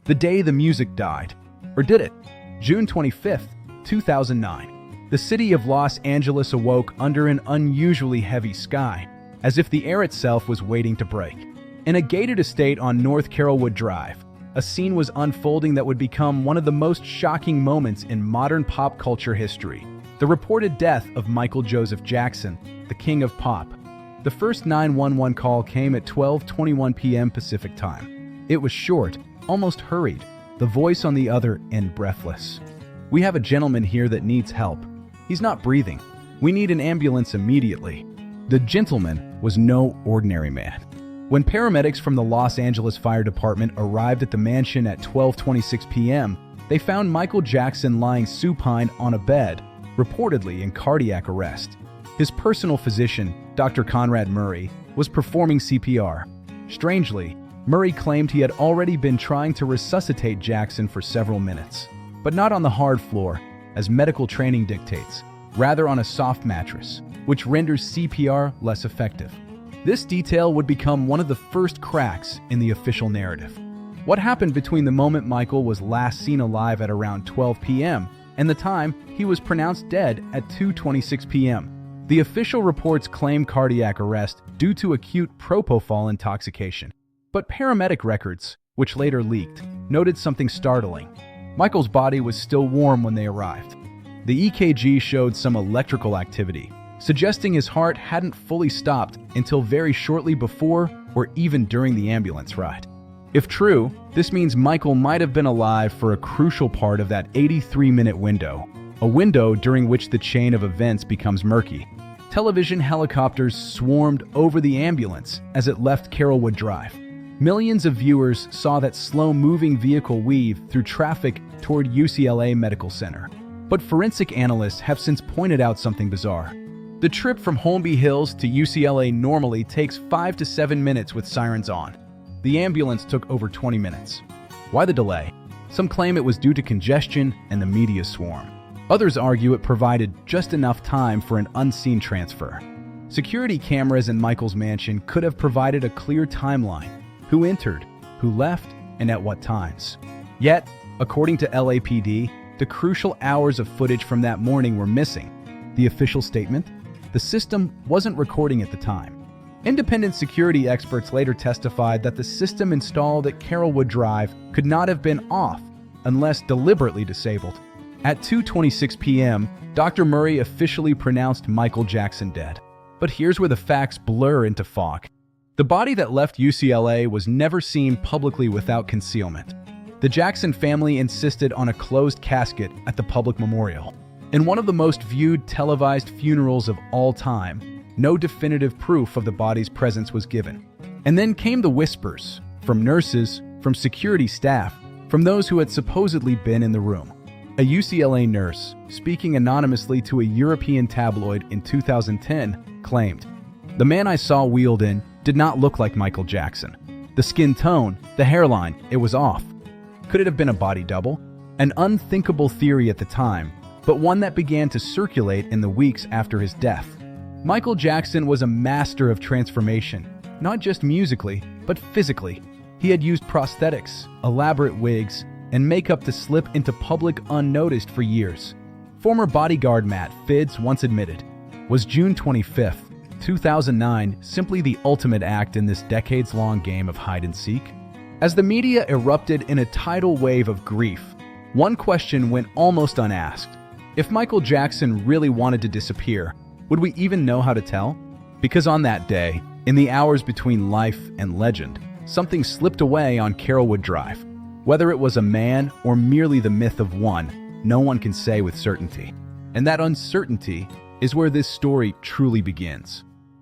The day the music died. Or did it? June 25th, 2009. The city of Los Angeles awoke under an unusually heavy sky, as if the air itself was waiting to break. In a gated estate on North Carrollwood Drive, a scene was unfolding that would become one of the most shocking moments in modern pop culture history. The reported death of Michael Joseph Jackson, the king of pop. The first 911 call came at 12:21 p.m. Pacific time. It was short, almost hurried, the voice on the other end breathless. "We have a gentleman here that needs help. He's not breathing. We need an ambulance immediately." The gentleman was no ordinary man. When paramedics from the Los Angeles Fire Department arrived at the mansion at 12:26 p.m., they found Michael Jackson lying supine on a bed, reportedly in cardiac arrest. His personal physician, Dr. Conrad Murray, was performing CPR. Strangely, Murray claimed he had already been trying to resuscitate Jackson for several minutes, but not on the hard floor, as medical training dictates, rather on a soft mattress, which renders CPR less effective. This detail would become one of the first cracks in the official narrative. What happened between the moment Michael was last seen alive at around 12 p.m. and the time he was pronounced dead at 2:26 p.m.? The official reports claim cardiac arrest due to acute propofol intoxication. But paramedic records, which later leaked, noted something startling. Michael's body was still warm when they arrived. The EKG showed some electrical activity, suggesting his heart hadn't fully stopped until very shortly before or even during the ambulance ride. If true, this means Michael might have been alive for a crucial part of that 83-minute window, a window during which the chain of events becomes murky. Television helicopters swarmed over the ambulance as it left Carrollwood Drive. Millions of viewers saw that slow-moving vehicle weave through traffic toward UCLA Medical Center. But forensic analysts have since pointed out something bizarre. The trip from Holmby Hills to UCLA normally takes 5 to 7 minutes with sirens on. The ambulance took over 20 minutes. Why the delay? Some claim it was due to congestion and the media swarm. Others argue it provided just enough time for an unseen transfer. Security cameras in Michael's mansion could have provided a clear timeline: who entered, who left, and at what times. Yet, according to LAPD, the crucial hours of footage from that morning were missing. The official statement? The system wasn't recording at the time. Independent security experts later testified that the system installed at Carrollwood Drive could not have been off unless deliberately disabled. At 2:26 p.m., Dr. Murray officially pronounced Michael Jackson dead. But here's where the facts blur into fog. The body that left UCLA was never seen publicly without concealment. The Jackson family insisted on a closed casket at the public memorial. In one of the most viewed televised funerals of all time, no definitive proof of the body's presence was given. And then came the whispers, from nurses, from security staff, from those who had supposedly been in the room. A UCLA nurse, speaking anonymously to a European tabloid in 2010, claimed, "The man I saw wheeled in did not look like Michael Jackson. The skin tone, the hairline, it was off." Could it have been a body double? An unthinkable theory at the time, but one that began to circulate in the weeks after his death. Michael Jackson was a master of transformation, not just musically, but physically. He had used prosthetics, elaborate wigs, and makeup to slip into public unnoticed for years. Former bodyguard Matt Fiddes once admitted, "Was June 25th, 2009 simply the ultimate act in this decades-long game of hide-and-seek?" As the media erupted in a tidal wave of grief, one question went almost unasked. If Michael Jackson really wanted to disappear, would we even know how to tell? Because on that day, in the hours between life and legend, something slipped away on Carrollwood Drive. Whether it was a man or merely the myth of one, no one can say with certainty. And that uncertainty is where this story truly begins.